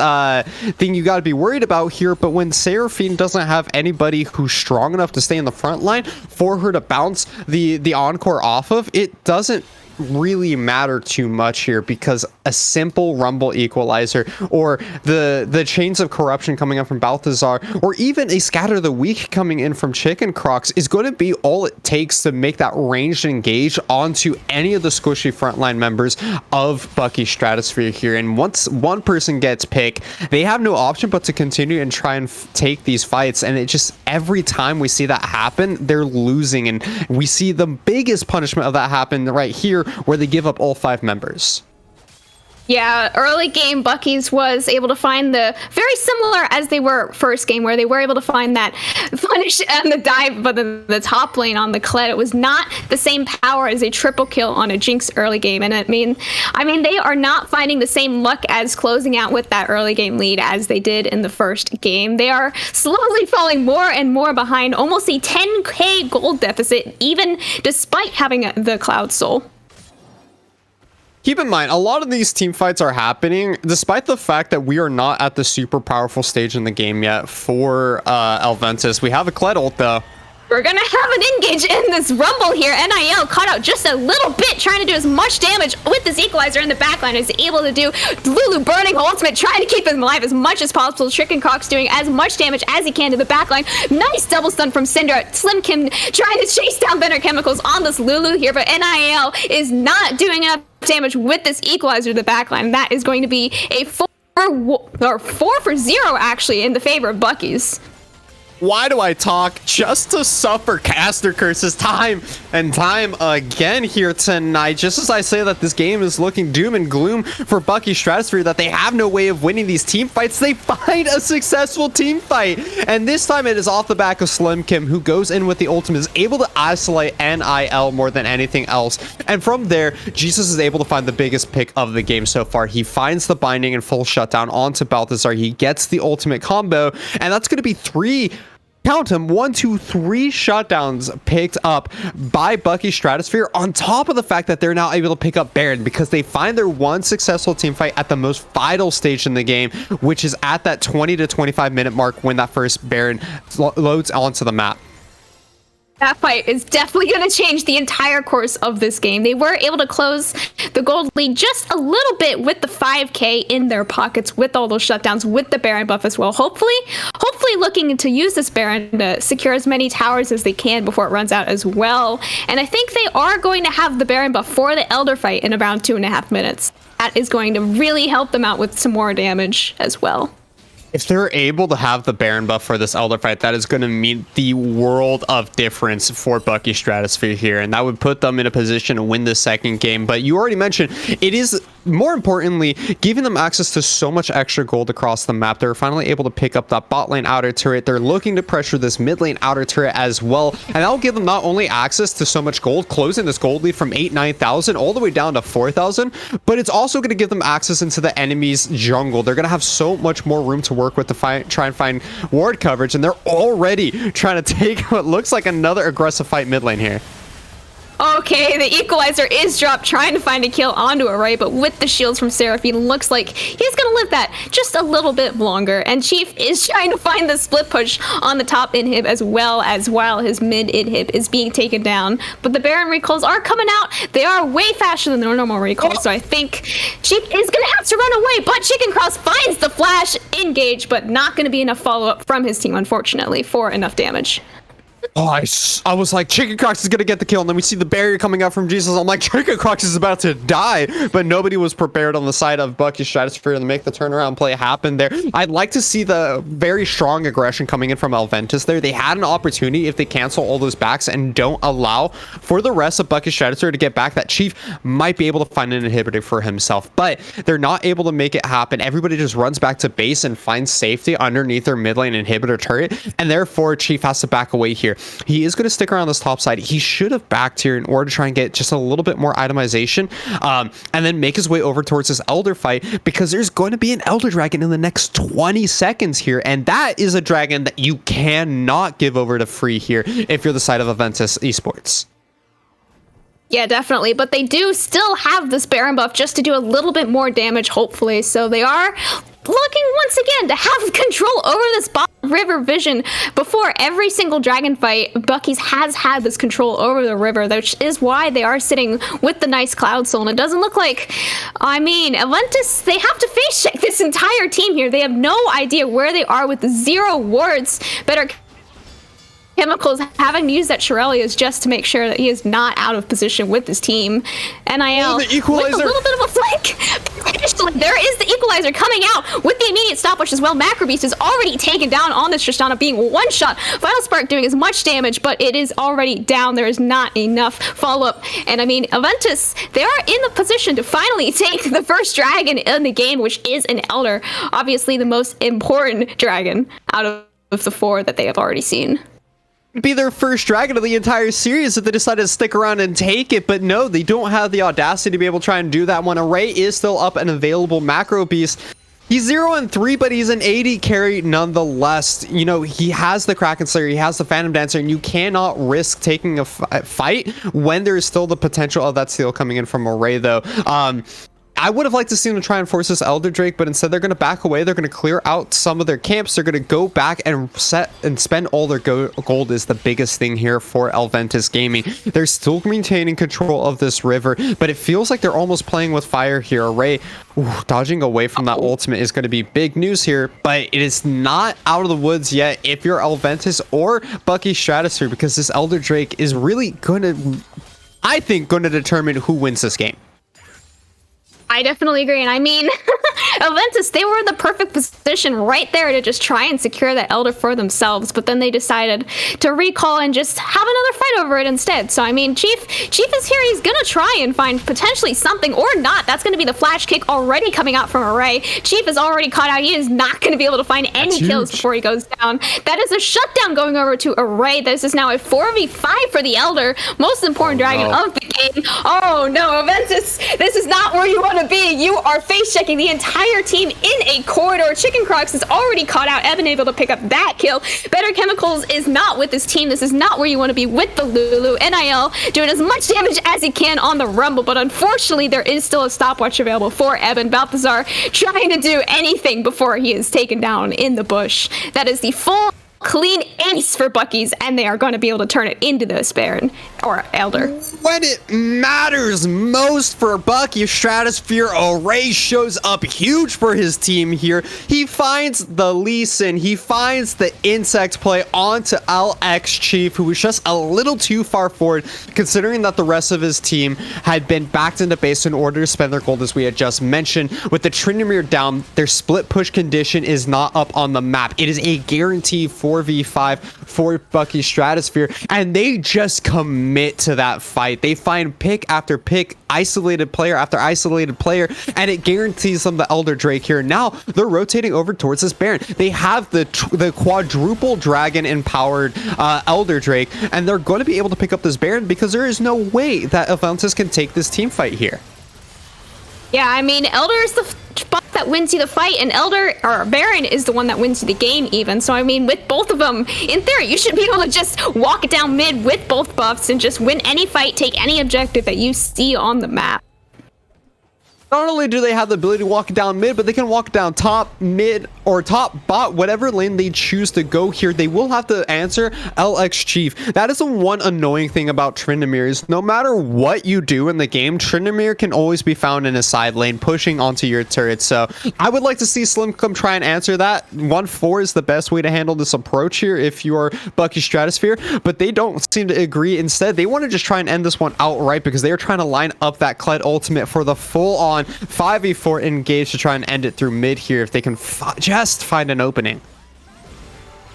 S3: thing you got to be worried about here. But when Seraphine doesn't have anybody who's strong enough to stay in the front line for her to bounce the encore off of, it doesn't really matter too much here, because a simple Rumble equalizer or the chains of corruption coming up from Balthazar, or even a Scatter the Weak coming in from Chicken Crocs is going to be all it takes to make that ranged engage onto any of the squishy frontline members of Bucky Stratosphere here. And once one person gets picked, they have no option but to continue and try and take these fights. And it just, every time we see that happen, they're losing. And we see the biggest punishment of that happen right here, where they give up all 5 members.
S4: Yeah, early game Bucky's was able to find the very similar as they were first game, where they were able to find that punish and the dive, but the top lane on the Kled, it was not the same power as a triple kill on a Jinx early game. And I mean they are not finding the same luck as closing out with that early game lead as they did in the first game. They are slowly falling more and more behind, almost a 10k gold deficit, even despite having the Cloud Soul.
S3: Keep in mind, a lot of these team fights are happening despite the fact that we are not at the super powerful stage in the game yet for Elventus. We have a Kled ult though.
S4: We're gonna have an engage in this rumble here. NIL caught out just a little bit, trying to do as much damage with this equalizer in the backline as able to do. Lulu burning ultimate, trying to keep him alive as much as possible. Chicken Cox doing as much damage as he can to the backline. Nice double stun from Cinder. Slim Kim trying to chase down Venom Chemicals on this Lulu here, but NIL is not doing enough damage with this equalizer to the backline. That is going to be a 4 for 0 actually in the favor of Bucky's.
S3: Why do I talk? Just to suffer caster curses time and time again here tonight. Just as I say that this game is looking doom and gloom for Bucky Stratosphere, that they have no way of winning these team fights, they find a successful team fight. And this time it is off the back of Slim Kim, who goes in with the ultimate, is able to isolate NIL more than anything else. And from there, Jesus is able to find the biggest pick of the game so far. He finds the binding and full shutdown onto Balthazar. He gets the ultimate combo, and that's going to be 3... count them, 1, 2, 3 shutdowns picked up by Bucky Stratosphere, on top of the fact that they're now able to pick up Baron because they find their one successful team fight at the most vital stage in the game, which is at that 20 to 25 minute mark when that first Baron loads onto the map.
S4: That fight is definitely going to change the entire course of this game. They were able to close the gold lead just a little bit with the 5k in their pockets, with all those shutdowns, with the Baron buff as well. Hopefully looking to use this Baron to secure as many towers as they can before it runs out as well. And I think they are going to have the Baron buff for the Elder fight in around 2.5 minutes. That is going to really help them out with some more damage as well.
S3: If they're able to have the Baron buff for this Elder fight, that is going to mean the world of difference for Bucky Stratosphere here, and that would put them in a position to win the second game. But you already mentioned, it is more importantly giving them access to so much extra gold across the map. They're finally able to pick up that bot lane outer turret. They're looking to pressure this mid lane outer turret as well, and that'll give them not only access to so much gold, closing this gold lead from 9,000 all the way down to 4,000, but it's also going to give them access into the enemy's jungle. They're going to have so much more room to work with to try and find ward coverage, and they're already trying to take what looks like another aggressive fight mid lane here.
S4: Okay, the equalizer is dropped, trying to find a kill onto Array, but with the shields from Seraphine, looks like he's gonna live that just a little bit longer. And Chief is trying to find the split push on the top inhib as well, as while his mid inhib is being taken down. But the Baron recalls are coming out. They are way faster than their normal recalls, so I think Chief is gonna have to run away. But Chicken Cross finds the flash engage, but not gonna be enough follow-up from his team, unfortunately, for enough damage.
S3: Oh, I was like, Chicken Crocs is gonna get the kill, and then we see the barrier coming out from Jesus. I'm like, Chicken Crocs is about to die, but nobody was prepared on the side of Bucky Stratosphere to make the turnaround play happen there. I'd like to see the very strong aggression coming in from Elventus there. They had an opportunity, if they cancel all those backs and don't allow for the rest of Bucky Stratosphere to get back, that Chief might be able to find an inhibitor for himself, but they're not able to make it happen. Everybody just runs back to base and finds safety underneath their mid lane inhibitor turret, and therefore Chief has to back away here. He is going to stick around this top side. He should have backed here in order to try and get just a little bit more itemization, and then make his way over towards this Elder fight, because there's going to be an Elder Dragon in the next 20 seconds here, and that is a dragon that you cannot give over to free here if you're the side of Elventus Esports.
S4: Yeah, definitely. But they do still have this Baron buff just to do a little bit more damage, hopefully. So they are looking once again to have control over this bottom river vision. Before every single dragon fight, Bucky's has had this control over the river, which is why they are sitting with the nice Cloud Soul. And it doesn't look like, I mean, Elventus, they have to face check this entire team here. They have no idea where they are with the 0 wards. Better Chemicals having to use that Shirelius just to make sure that he is not out of position with his team. NIL
S3: the equalizer
S4: with a little bit of a flank. There is the equalizer coming out with the immediate stopwatch as well. Macrobeast is already taken down on this Tristana, being one shot. Final Spark doing as much damage, but it is already down. There is not enough follow-up. And I mean, Elventus, they are in the position to finally take the first dragon in the game, which is an Elder. Obviously the most important dragon out of the 4 that they have already seen.
S3: Be their first dragon of the entire series if they decided to stick around and take it, but no, they don't have the audacity to be able to try and do that one. Array is still up and available. Macro Beast, he's 0-3, but he's an 80 carry nonetheless. You know, he has the Kraken Slayer, he has the Phantom Dancer, and you cannot risk taking a fight when there's still the potential of that steal coming in from Array, though. I would have liked to see them try and force this Elder Drake, but instead they're going to back away. They're going to clear out some of their camps. They're going to go back and set and spend all their gold is the biggest thing here for Elventus Gaming. They're still maintaining control of this river, but it feels like they're almost playing with fire here. Array dodging away from that ultimate is going to be big news here, but it is not out of the woods yet if you're Elventus or Bucky Stratosphere, because this Elder Drake is really going to, I think, going to determine who wins this game.
S4: I definitely agree. And I mean, Elventus, they were in the perfect position right there to just try and secure that Elder for themselves. But then they decided to recall and just have another fight over it instead. So, I mean, Chief is here. He's going to try and find potentially something or not. That's going to be the flash kick already coming out from Array. Chief is already caught out. He is not going to be able to find any kills before he goes down. That is a shutdown going over to Array. This is now a 4v5 for the Elder. Most important dragon of the game. Oh, no, Elventus, this is not where you want to be. You are face checking the entire team in a corridor. Chicken Crocs is already caught out. Evan able to pick up that kill. Better Chemicals is not with this team. This is not where you want to be with the Lulu. NIL doing as much damage as he can on the Rumble, but unfortunately there is still a stopwatch available for Evan. Balthazar trying to do anything before he is taken down in the bush. That is the full clean ace for Bucky's, and they are going to be able to turn it into this Baron or Elder.
S3: When it matters most for Bucky Stratosphere, Array shows up huge for his team here. He finds the Lee Sin, he finds the insect play onto LX Chief, who was just a little too far forward, considering that the rest of his team had been backed into base in order to spend their gold, as we had just mentioned. With the Tryndamere down, their split push condition is not up on the map. It is a guarantee 4v5 for Bucky Stratosphere, and they just commit to that fight. They find pick after pick, isolated player after isolated player, and it guarantees them the Elder Drake here. Now they're rotating over towards this Baron. They have the quadruple dragon empowered Elder Drake, and they're going to be able to pick up this Baron because there is no way that Elventus can take this team fight here.
S4: Yeah, I mean, Elder is the spot that wins you the fight, and Baron is the one that wins you the game even. So, I mean, with both of them, in theory, you should be able to just walk it down mid with both buffs and just win any fight, take any objective that you see on the map.
S3: Not only do they have the ability to walk down mid, but they can walk down top, mid, or top bot, whatever lane they choose to go here. They will have to answer LX Chief. That is the one annoying thing about Tryndamere, is no matter what you do in the game, Tryndamere can always be found in a side lane pushing onto your turret. So I would like to see Slim come try and answer that. 1-4 is the best way to handle this approach here if you are Bucky Stratosphere, but they don't seem to agree. Instead, they want to just try and end this one outright because they are trying to line up that Kled ultimate for the full-on 5v4 engage to try and end it through mid here if they can just find an opening.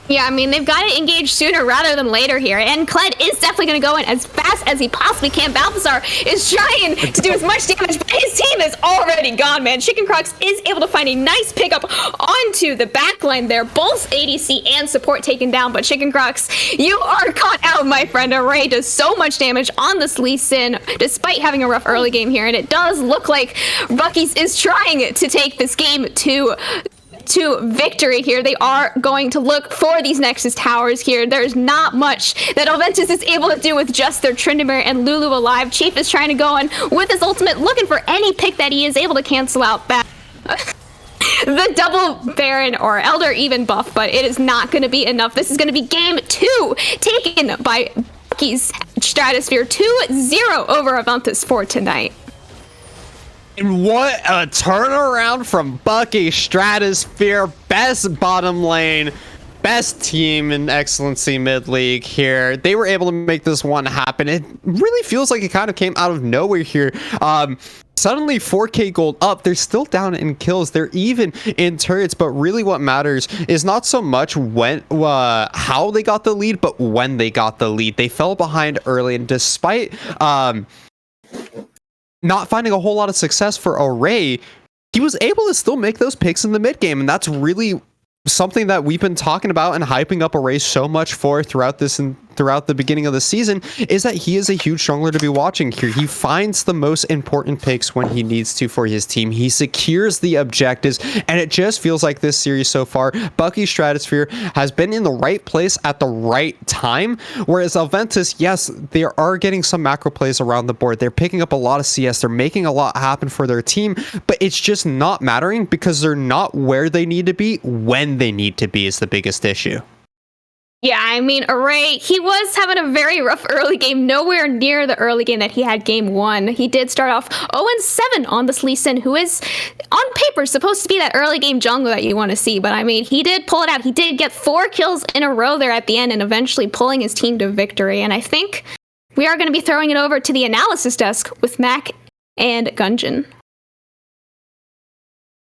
S4: Yeah, I mean, they've got to engage sooner rather than later here, and Kled is definitely going to go in as fast as he possibly can. Balthazar is trying to do as much damage, but his team is already gone, man. Chicken Crocs is able to find a nice pickup onto the backline there. Both ADC and support taken down, but Chicken Crocs, you are caught out, my friend. Array does so much damage on this Lee Sin, despite having a rough early game here, and it does look like Bucky's is trying to take this game to victory here. They are going to look for these Nexus towers here. There's not much that Elventus is able to do with just their Tryndamere and Lulu alive. Chief is trying to go in with his ultimate, looking for any pick that he is able to cancel out that the double Baron or Elder even buff, but it is not going to be enough. This is going to be game 2 taken by Bucky's Stratosphere 2-0 over Elventus for tonight.
S3: And what a turnaround from Bucky Stratosphere. Best bottom lane, best team in XLNC mid-league here. They were able to make this one happen. It really feels like it kind of came out of nowhere here. Suddenly 4k gold up. They're still down in kills. They're even in turrets, but really what matters is not so much when how they got the lead, but when they got the lead. They fell behind early, and despite not finding a whole lot of success for Array, he was able to still make those picks in the mid game, and that's really something that we've been talking about and hyping up Array so much for throughout this throughout the beginning of the season is that he is a huge jungler to be watching here. He finds the most important picks when he needs to for his team. He secures the objectives, and it just feels like this series so far, Bucky Stratosphere has been in the right place at the right time, whereas Elventus, yes, they are getting some macro plays around the board. They're picking up a lot of CS. They're making a lot happen for their team, but it's just not mattering because they're not where they need to be when they need to be is the biggest issue.
S4: Yeah, I mean, Array, he was having a very rough early game, nowhere near the early game that he had game 1. He did start off 0-7 on this Lee Sin, who is, on paper, supposed to be that early game jungler that you want to see. But, I mean, he did pull it out. He did get 4 kills in a row there at the end and eventually pulling his team to victory. And I think we are going to be throwing it over to the analysis desk with Mac and Gunjan.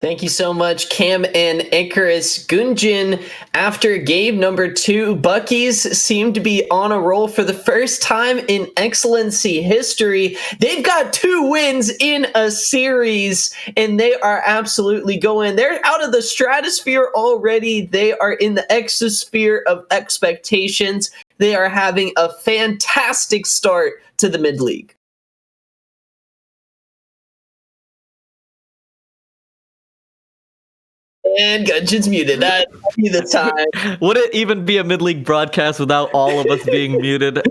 S1: Thank you so much, Cam and Icarus. Gunjan, after game number 2, Bucky's seem to be on a roll for the first time in XLNC history. They've got 2 wins in a series, and they are absolutely going. They're out of the stratosphere already. They are in the exosphere of expectations. They are having a fantastic start to the mid-league. And Gunjan's muted. That'd be the time.
S2: Would it even be a mid-league broadcast without all of us being muted?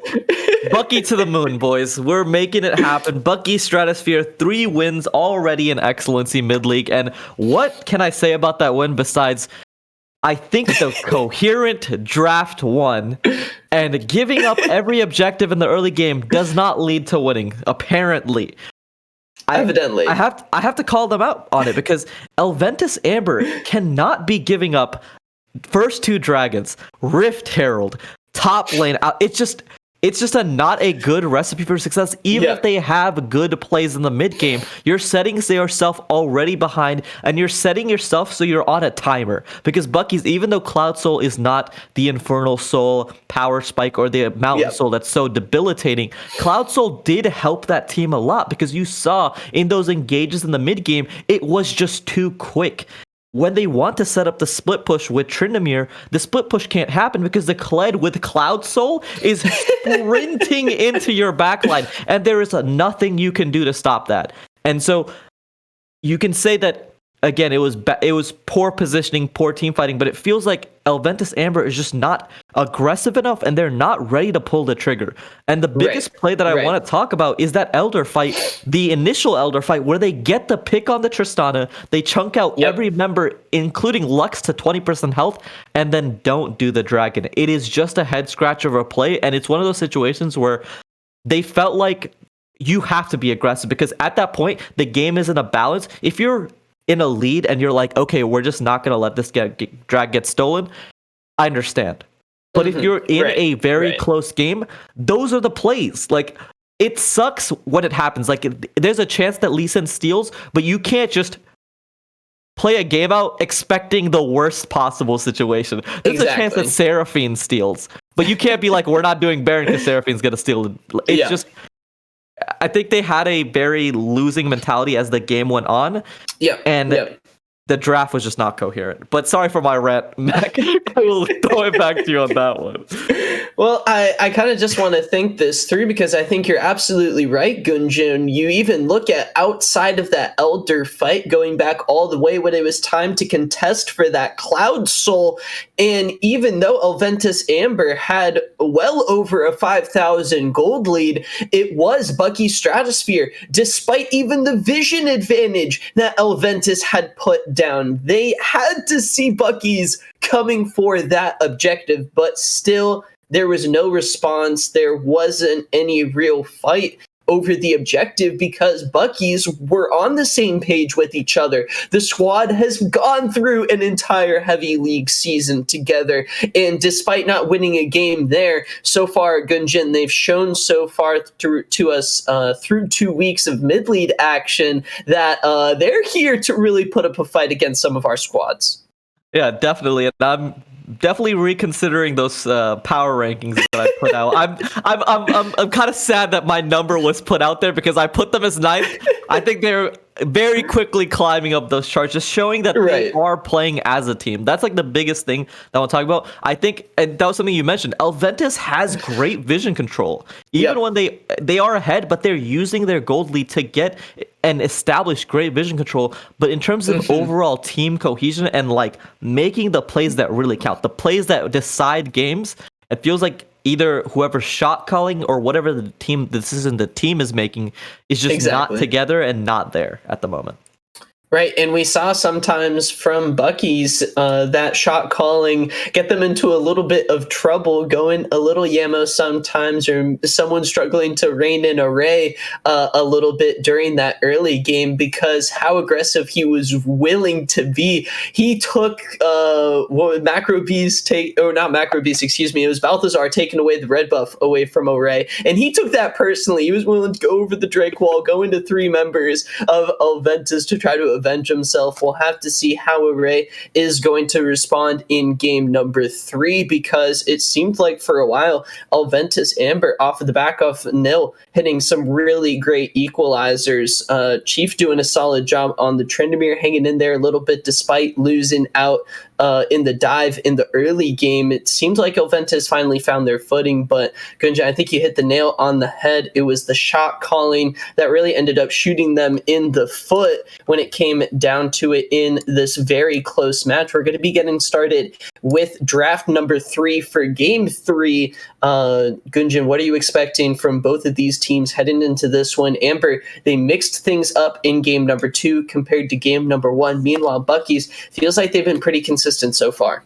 S2: Bucky to the moon, boys. We're making it happen. Bucky Stratosphere, 3 wins already in XLNC mid-league. And what can I say about that win besides I think the coherent draft 1 and giving up every objective in the early game does not lead to winning, apparently.
S1: Evidently.
S2: I have to call them out on it because Elventus Amber cannot be giving up first 2 dragons, Rift Herald, top lane out. It's just not a good recipe for success. Even if they have good plays in the mid game, you're setting yourself already behind, and you're setting yourself so you're on a timer. Because Bucky's, even though Cloud Soul is not the Infernal Soul, Power Spike, or the Mountain Soul that's so debilitating, Cloud Soul did help that team a lot because you saw in those engages in the mid game, it was just too quick. When they want to set up the split push with Tryndamere, the split push can't happen because the Kled with Cloud Soul is sprinting into your backline, and there is nothing you can do to stop that. And so you can say that, again, it was poor positioning, poor team fighting, but it feels like Elventus Amber is just not aggressive enough, and they're not ready to pull the trigger. And the biggest play that I want to talk about is that Elder fight, the initial Elder fight, where they get the pick on the Tristana, they chunk out every member, including Lux, to 20% health, and then don't do the dragon. It is just a head scratch of a play, and it's one of those situations where they felt like you have to be aggressive, because at that point, the game is in a balance. If you're in a lead and you're like, okay, we're just not going to let this drag get stolen, I understand. But if you're in a very close game, those are the plays. Like, it sucks when it happens. Like, there's a chance that Lee Sin steals, but you can't just play a game out expecting the worst possible situation. There's a chance that Seraphine steals, but you can't be like, we're not doing Baron because Seraphine's going to steal. It's just... I think they had a very losing mentality as the game went on. The draft was just not coherent. But sorry for my rant, Mac. I will throw it back to you on that one.
S1: Well, I kind of just want to think this through because I think you're absolutely right, Gunjan. You even look at outside of that Elder fight, going back all the way when it was time to contest for that Cloud Soul. And even though Elventus Amber had well over a 5,000 gold lead, it was Bucky Stratosphere, despite even the vision advantage that Elventus had put down. They had to see Bucky's coming for that objective, but still there was no response. There wasn't any real fight over the objective because Bucky's were on the same page with each other. The squad has gone through an entire Heavy League season together, and despite not winning a game there, so far, Gunjan, they've shown so far through 2 weeks of mid-lead action that they're here to really put up a fight against some of our squads.
S2: Yeah, definitely. And I'm definitely reconsidering those power rankings that I put out. I'm kind of sad that my number was put out there because I put them as 9th. I think they're very quickly climbing up those charts, just showing that they are playing as a team. That's like the biggest thing that I want to talk about. I think, and that was something you mentioned, Elventus has great vision control. Even when they are ahead, but they're using their gold lead to get and establish great vision control. But in terms of overall team cohesion and like making the plays that really count, the plays that decide games, it feels like either whoever's shot calling or whatever the decision the team is making is just not together and not there at the moment.
S1: Right, and we saw sometimes from Bucky's that shot calling get them into a little bit of trouble, going a little yammo sometimes, or someone struggling to rein in Array a little bit during that early game because how aggressive he was willing to be. He took Macro Beast it was Balthazar taking away the red buff away from Array, and he took that personally. He was willing to go over the Drake wall, go into 3 members of Elventus to try to avenge himself. We'll have to see how Array is going to respond in game number 3 because it seemed like for a while Elventus Amber off of the back of Nil hitting some really great equalizers. Chief doing a solid job on the Tryndamere, hanging in there a little bit despite losing out in the dive in the early game. It seems like Elventus finally found their footing, but Gunjan, I think you hit the nail on the head. It was the shot calling that really ended up shooting them in the foot when it came down to it in this very close match. We're going to be getting started with draft number 3 for game 3. Gunjan, what are you expecting from both of these teams heading into this one? Amber, they mixed things up in game number 2 compared to game number 1. Meanwhile, Bucky's feels like they've been pretty consistent so far.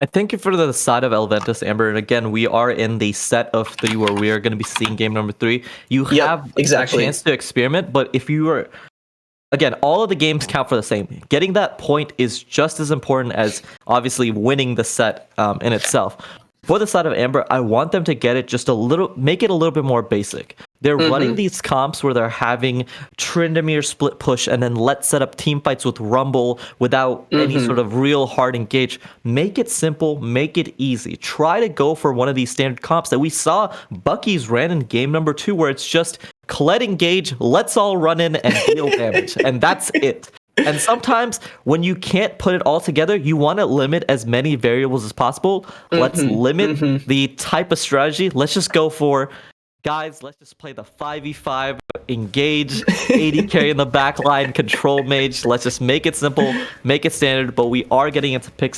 S2: I think for the side of Elventus Amber, and again, we are in the set of 3 where we are going to be seeing game number 3. You have a chance to experiment, but if you are... Again, all of the games count for the same. Getting that point is just as important as obviously winning the set in itself. For the side of Amber, I want them to get it just a little, make it a little bit more basic. They're running these comps where they're having Tryndamere split push and then let's set up team fights with Rumble without any sort of real hard engage. Make it simple, make it easy. Try to go for one of these standard comps that we saw Bucky's ran in game number 2 where it's just Colette engage, let's all run in and deal damage. And that's it. And sometimes when you can't put it all together, you want to limit as many variables as possible. Let's limit the type of strategy. Let's just go for, guys, let's just play the 5v5, engage, 80 carry in the back line, control mage. Let's just make it simple, make it standard, but we are getting into picks and